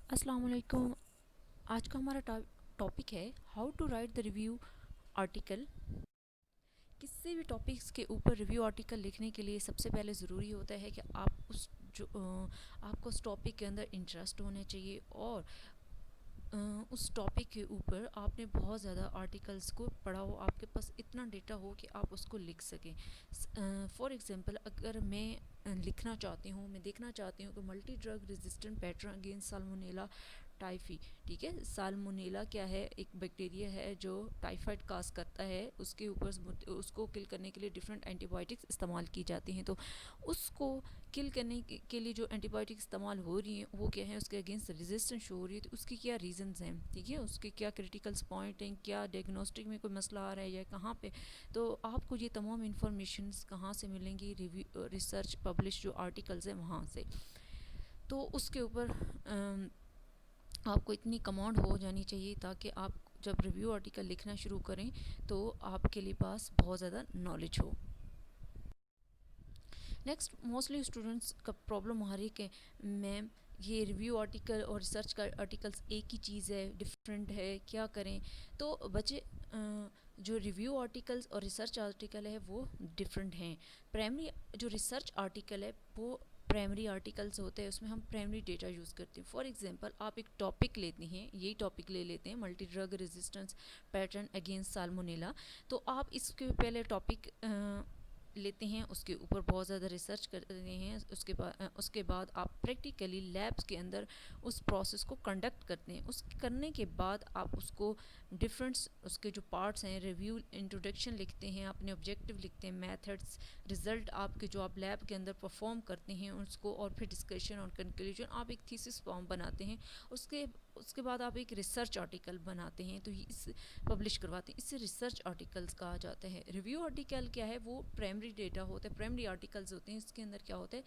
अस्सलाम वालेकुम। आज का हमारा टॉपिक है how to write the review article. किसी भी टॉपिक्स के ऊपर रिव्यू आर्टिकल लिखने के लिए सबसे पहले ज़रूरी होता है कि आपको उस टॉपिक के अंदर इंटरेस्ट होना चाहिए और उस टॉपिक के ऊपर आपने बहुत ज़्यादा आर्टिकल्स को पढ़ा हो, आपके पास इतना डेटा हो कि आप उसको लिख सकें। फॉर एग्ज़ाम्पल, अगर मैं लिखना चाहती हूँ, मैं देखना चाहती हूँ कि multi drug resistant pattern against salmonella typhi. ठीक है, साल्मोनेला क्या है? एक बैक्टीरिया है जो टाइफाइड काज करता है। उसके ऊपर उसको किल करने के लिए डिफरेंट एंटीबायोटिक्स इस्तेमाल की जाती हैं। तो उसको किल करने के लिए जो एंटीबायोटिक इस्तेमाल हो रही हैं वो क्या है? उसके अगेंस्ट रेजिस्टेंस शो हो रही है। तो उसकी क्या रीजंस हैं? ठीक है, उसके क्या क्रिटिकल्स पॉइंट हैं, क्या डायग्नोस्टिक में कोई मसला आ रहा है या कहाँ पे। तो आपको ये तमाम इंफॉर्मेशन कहाँ से मिलेंगी? रिव्यू रिसर्च पब्लिश जो आर्टिकल्स हैं वहाँ से। तो उसके ऊपर आपको इतनी कमांड हो जानी चाहिए ताकि आप जब रिव्यू आर्टिकल लिखना शुरू करें तो आपके लिए पास बहुत ज़्यादा नॉलेज हो। नेक्स्ट, मोस्टली स्टूडेंट्स का प्रॉब्लम आ रही है कि मैम ये रिव्यू आर्टिकल और रिसर्च का आर्टिकल्स एक ही चीज़ है, डिफरेंट है, क्या करें? तो बच्चे, जो रिव्यू आर्टिकल्स और रिसर्च आर्टिकल है वो डिफरेंट हैं। प्राइमरी जो रिसर्च आर्टिकल है वो प्राइमरी आर्टिकल्स होते हैं, उसमें हम प्राइमरी डेटा यूज़ करते हैं। फॉर एग्जांपल, आप एक टॉपिक लेते हैं, यही टॉपिक ले लेते हैं, multi drug resistance pattern against salmonella. तो आप इसके पहले टॉपिक लेते हैं, उसके ऊपर बहुत ज़्यादा रिसर्च करते हैं। उसके बाद आप प्रैक्टिकली लैब्स के अंदर उस प्रोसेस को कंडक्ट करते हैं। उस करने के बाद आप उसको डिफरेंट्स उसके जो पार्ट्स हैं, रिव्यू इंट्रोडक्शन लिखते हैं, अपने ऑब्जेक्टिव लिखते हैं, मेथड्स, रिजल्ट आपके जो आप लैब के अंदर परफॉर्म करते हैं उसको, और फिर डिस्कशन और कंक्लूजन आप एक थीसिस फॉर्म बनाते हैं। उसके उसके बाद आप एक रिसर्च आर्टिकल बनाते हैं, तो इस पब्लिश करवाते हैं। इससे रिसर्च आर्टिकल्स कहा जाता है। रिव्यू आर्टिकल क्या है? वो प्राइमरी डेटा होता है, प्राइमरी आर्टिकल्स होते हैं। इसके अंदर क्या होता है?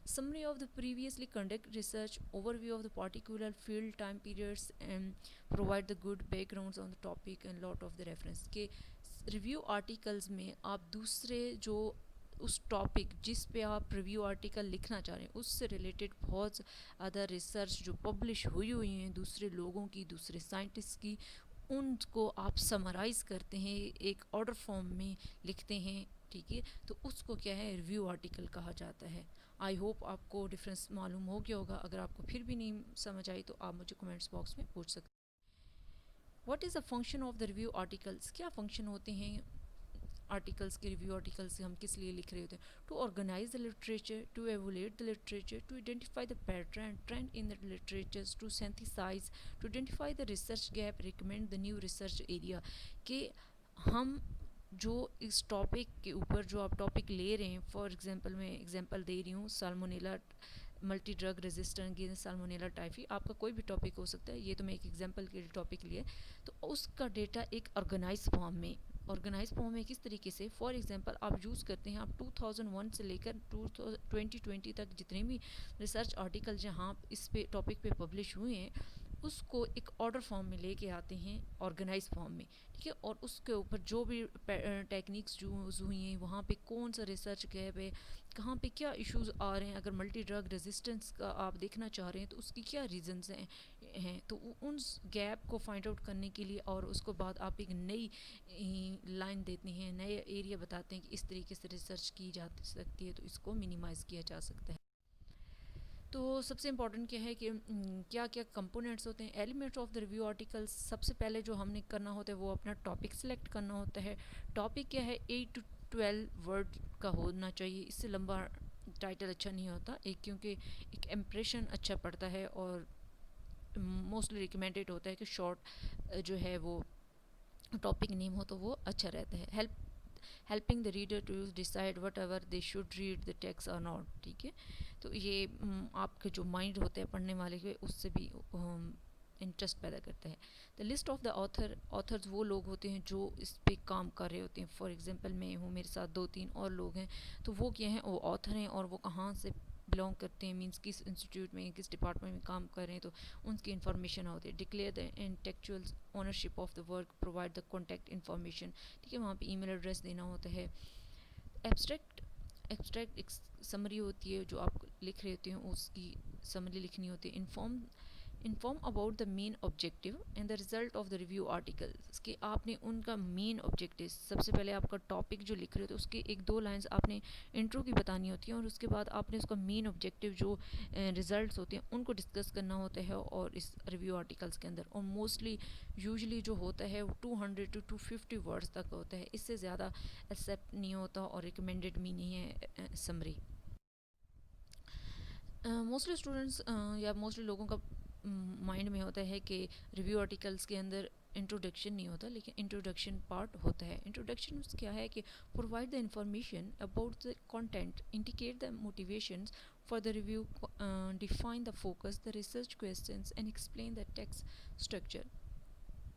Summary of the previously conduct research, overview of the particular field, time periods, and provide the good backgrounds on the topic and lot of the reference. के रिव्यू आर्टिकल्स में आप दूसरे जो उस टॉपिक जिस पे आप रिव्यू आर्टिकल लिखना चाह रहे हैं उससे रिलेटेड बहुत ज़्यादा रिसर्च जो पब्लिश हुई हुई हैं दूसरे लोगों की, दूसरे साइंटिस्ट की, उनको आप समराइज़ करते हैं, एक ऑर्डर फॉर्म में लिखते हैं। ठीक है, तो उसको क्या है? रिव्यू आर्टिकल कहा जाता है। आई होप आपको डिफरेंस मालूम हो गया होगा। अगर आपको फिर भी नहीं समझ आई तो आप मुझे कमेंट्स बॉक्स में पूछ सकते हैं। What is the function of the review articles? क्या फंक्शन होते हैं आर्टिकल्स के? रिव्यू आर्टिकल्स से हम किस लिए लिख रहे होते हैं? To organise the literature, to evaluate the literature, to identify the pattern trend in the literature, to synthesise, to identify the research gap, recommend the new research area. कि हम जो इस टॉपिक के ऊपर जो आप टॉपिक ले रहे हैं, फॉर एग्जांपल मैं एग्जांपल दे रही हूँ salmonella multi drug resistant against salmonella typhi, आपका कोई भी टॉपिक हो सकता है, ये तो मैं एक एग्जांपल के लिए टॉपिक लिए। तो उसका डेटा एक ऑर्गेनाइज फॉर्म में किस तरीके से? फॉर एग्जांपल, आप यूज़ करते हैं, आप 2001 से लेकर 2020 तक जितने भी रिसर्च आर्टिकल जहाँ इस पे टॉपिक पे पब्लिश हुए हैं उसको एक ऑर्डर फॉर्म में लेके आते हैं, ऑर्गेनाइज फॉर्म में। ठीक है, और उसके ऊपर जो भी टेक्निक्स यूज़ हुई हैं, वहाँ पे कौन सा रिसर्च गैप है, कहाँ पे क्या इश्यूज आ रहे हैं, अगर मल्टी ड्रग रेजिस्टेंस का आप देखना चाह रहे हैं तो उसकी क्या रीजंस हैं। तो उन गैप को फाइंड आउट करने के लिए और उसको बाद आप एक नई लाइन देते हैं, नए एरिया बताते हैं कि इस तरीके से रिसर्च की जा सकती है, तो इसको मिनिमाइज़ किया जा सकता है। तो सबसे इम्पॉर्टेंट क्या है कि क्या क्या कंपोनेंट्स होते हैं, elements of the review articles. सबसे पहले जो हमने करना होता है वो अपना टॉपिक सेलेक्ट करना होता है। टॉपिक क्या है? 8 to 12 वर्ड का होना चाहिए, इससे लंबा टाइटल अच्छा नहीं होता एक, क्योंकि एक इम्प्रेशन अच्छा पड़ता है और मोस्टली रिकमेंडेड होता है कि शॉर्ट जो है वो टॉपिक नेम हो तो वो अच्छा रहता है। Helping the reader to decide whatever they should read the text और नॉट। ठीक है, तो ये आपके जो माइंड होते हैं पढ़ने वाले के उससे भी इंटरेस्ट पैदा करता है। The list of the author's वो लोग होते हैं जो इस पे काम कर रहे होते हैं। फॉर एग्जांपल मैं हूँ, मेरे साथ 2-3 और लोग हैं, तो वो क्या हैं? वो ऑथर हैं और वो कहाँ से बिलोंग करते हैं, मीन्स किस इंस्टीट्यूट में, किस डिपार्टमेंट में काम कर रहे हैं, तो उनकी इन्फॉर्मेशन होती है। Declare the intellectual ownership of the work, provide the contact information. ठीक है, वहाँ पे ईमेल एड्रेस देना होता है। एब्स्ट्रैक्ट एब्स्ट्रैक्ट एक समरी होती है, जो आप लिख रहे होते हैं उसकी समरी लिखनी होती है। Inform about the main objective and the result of the review articles कि आपने उनका मेन ऑब्जेक्टिव, सबसे पहले आपका टॉपिक जो लिख रहे हो तो उसके एक दो लाइंस आपने इंट्रो की बतानी होती हैं और उसके बाद आपने उसका मेन ऑब्जेक्टिव जो रिजल्ट्स होते हैं उनको डिस्कस करना होता है और इस रिव्यू आर्टिकल्स के अंदर। और मोस्टली यूजुअली जो होता है वो 200 to 250 वर्ड्स तक होता है, इससे ज़्यादा एक्सेप्ट नहीं होता और रिकमेंडेड भी नहीं है समरी। मोस्टली स्टूडेंट्स या मोस्टली लोगों का माइंड में होता है कि रिव्यू आर्टिकल्स के अंदर इंट्रोडक्शन नहीं होता, लेकिन इंट्रोडक्शन पार्ट होता है। इंट्रोडक्शन क्या है कि provide the information about the content, indicate the motivations for the review, define the focus, the research questions and explain the text structure.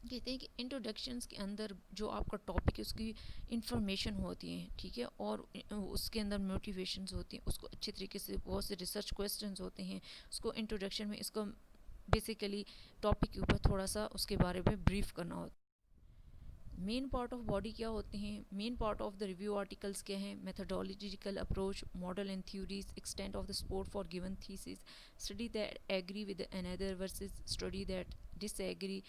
कहते हैं कि इंट्रोडक्शंस के अंदर जो आपका टॉपिक है उसकी इंफॉर्मेशन होती है, ठीक है, और उसके अंदर मोटिवेशंस होती हैं, उसको अच्छे तरीके से बहुत से रिसर्च क्वेश्चंस होते हैं, उसको इंट्रोडक्शन में इसको बेसिकली टॉपिक के ऊपर थोड़ा सा उसके बारे में ब्रीफ करना होता है। मेन पार्ट ऑफ बॉडी क्या होते हैं, main part of the review articles क्या हैं, methodological approach, model and theories, extent of the support for given thesis, study that agree with another versus study that disagree.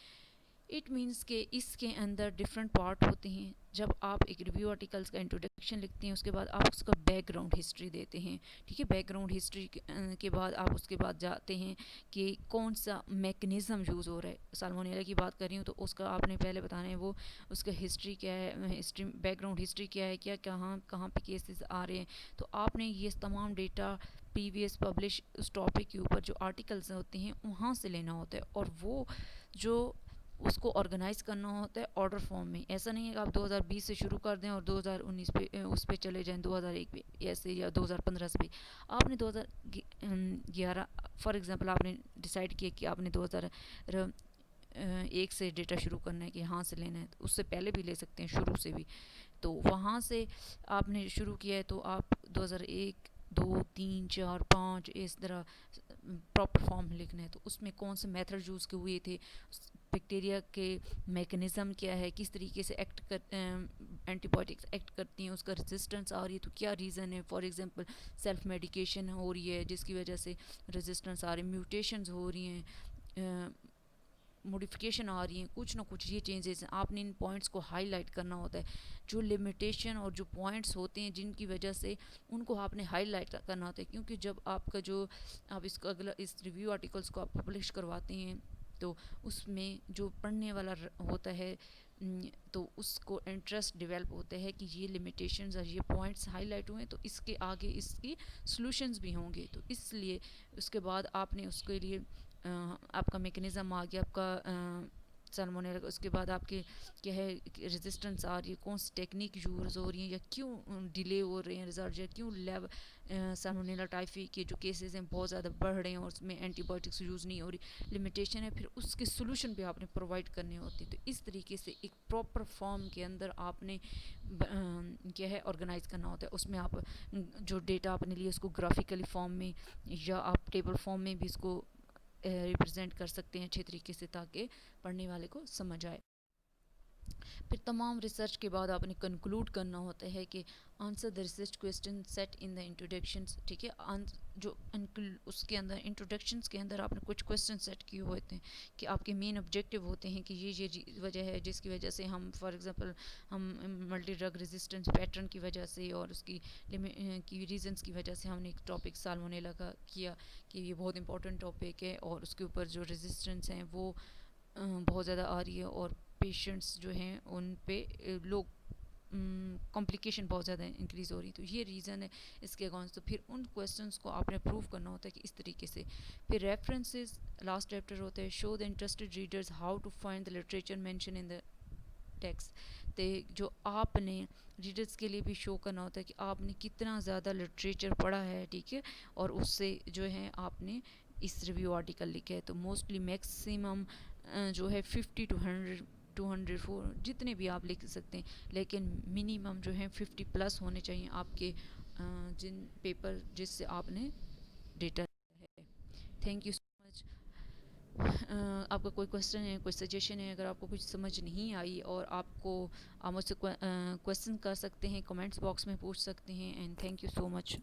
It means के इसके अंदर different part होते हैं। जब आप एक रिव्यू आर्टिकल्स का इंट्रोडक्शन लिखते हैं उसके बाद आप उसका बैकग्राउंड हिस्ट्री देते हैं, ठीक है, बैकग्राउंड हिस्ट्री के बाद आप उसके बाद जाते हैं कि कौन सा मैकेनिज़्म यूज़ हो रहा है। साल्मोनेला की बात कर रही हूँ तो उसका आपने पहले बताना है वो उसका हिस्ट्री क्या है, हिस्ट्री बैकग्राउंड हिस्ट्री क्या है, क्या कहाँ कहाँ पे केसेस आ रहे हैं। तो आपने ये तमाम डेटा प्रीवियस पब्लिश उस टॉपिक के ऊपर जो आर्टिकल्स होते हैं वहाँ से लेना होता है और वो जो उसको ऑर्गेनाइज करना होता है ऑर्डर फॉर्म में। ऐसा नहीं है कि आप 2020 से शुरू कर दें और 2019 पे उस पे चले जाएं 2001 पे ऐसे, या 2015 से भी। आपने 2011 फॉर एग्जांपल आपने डिसाइड किया कि आपने 2001 से डेटा शुरू करना है कि यहाँ से लेना है, तो उससे पहले भी ले सकते हैं, शुरू से भी। तो वहाँ से आपने शुरू किया है तो आप 2001 2 3 4 5 इस तरह प्रॉपर फॉर्म लिखना है। तो उसमें कौन से मेथड यूज़ के हुए थे, बैक्टीरिया के मैकेनिज़्म क्या है, किस तरीके से एक्ट कर एंटीबायोटिक्स एक्ट करती हैं, उसका रेजिस्टेंस आ रही है तो क्या रीज़न है। फॉर एग्जांपल सेल्फ मेडिकेशन हो रही है जिसकी वजह से रेजिस्टेंस आ रही है, म्यूटेशंस हो रही हैं, मॉडिफिकेशन आ रही हैं, कुछ ना कुछ ये चेंजेस हैं। आपने इन पॉइंट्स को हाईलाइट करना होता है, जो लिमिटेशन और जो पॉइंट्स होते हैं जिनकी वजह से उनको आपने हाईलाइट करना होता है। क्योंकि जब आपका जो आप इसका अगला इस रिव्यू आर्टिकल्स को आप पब्लिश करवाते हैं तो उसमें जो पढ़ने वाला होता है तो उसको इंटरेस्ट डेवलप होता है कि ये लिमिटेशंस और ये पॉइंट्स हाईलाइट हुए तो इसके आगे इसकी सॉल्यूशंस भी होंगे। तो इसलिए उसके बाद आपने उसके लिए आपका मैकेनिज़्म आ गया, आपका साल्मोनेला, उसके बाद आपके क्या है रेजिस्टेंस आ रही है, कौन सी टेक्निक यूज़ हो रही है या क्यों डिले हो रहे हैं रिजल्ट, या क्यों साल्मोनेला टाइफी के जो केसेस हैं बहुत ज़्यादा बढ़ रहे हैं और उसमें एंटीबायोटिक्स यूज़ नहीं हो रही, लिमिटेशन है, फिर उसके सोल्यूशन भी आपने प्रोवाइड करने होते हैं। तो इस तरीके से एक प्रॉपर फॉर्म के अंदर आपने क्या है ऑर्गेनाइज करना होता है। उसमें आप जो डेटा आपने लिए उसको ग्राफिकली फॉर्म में या आप टेबल फॉर्म में भी इसको रिप्रेजेंट कर सकते हैं अच्छे तरीके से ताकि पढ़ने वाले को समझ आए। फिर तमाम रिसर्च के बाद आपने कंक्लूड करना होता है कि answer the research question set in the introductions, ठीक है, जो उसके अंदर इंट्रोडक्शंस के अंदर आपने कुछ क्वेश्चन सेट किए होते हैं कि आपके मेन ऑब्जेक्टिव होते हैं कि ये वजह है जिसकी वजह से हम फॉर एग्जांपल हम मल्टी ड्रग रेजिस्टेंस पैटर्न की वजह से और उसकी की रीजंस की वजह से हमने एक टॉपिक साल्मोनेला का किया कि ये बहुत इंपॉर्टेंट टॉपिक है और उसके ऊपर जो रेजिस्टेंस हैं वो बहुत ज़्यादा आ रही है और पेशेंट्स जो हैं उन पे लोग कॉम्प्लिकेशन बहुत ज़्यादा इंक्रीज़ हो रही, तो ये रीज़न है इसके अगेंस्ट। तो फिर उन क्वेश्चंस को आपने प्रूव करना होता है कि इस तरीके से। फिर रेफरेंसेस लास्ट चैप्टर होता है, show the interested readers how to find the literature mention in the text. तो जो आपने रीडर्स के लिए भी शो करना होता है कि आपने कितना ज़्यादा लिटरेचर पढ़ा है, ठीक है, और उससे जो है आपने इस रिव्यू आर्टिकल लिखा है। तो मोस्टली मैक्सिमम जो है 50 to 100 204 जितने भी आप लिख सकते हैं, लेकिन मिनिमम जो है 50 प्लस होने चाहिए आपके जिन पेपर जिससे आपने डेटा है। Thank you so much. आपका कोई क्वेश्चन है, कोई सजेशन है, अगर आपको कुछ समझ नहीं आई और आपको आप मुझसे क्वेश्चन कर सकते हैं, कमेंट्स बॉक्स में पूछ सकते हैं। And thank you so much.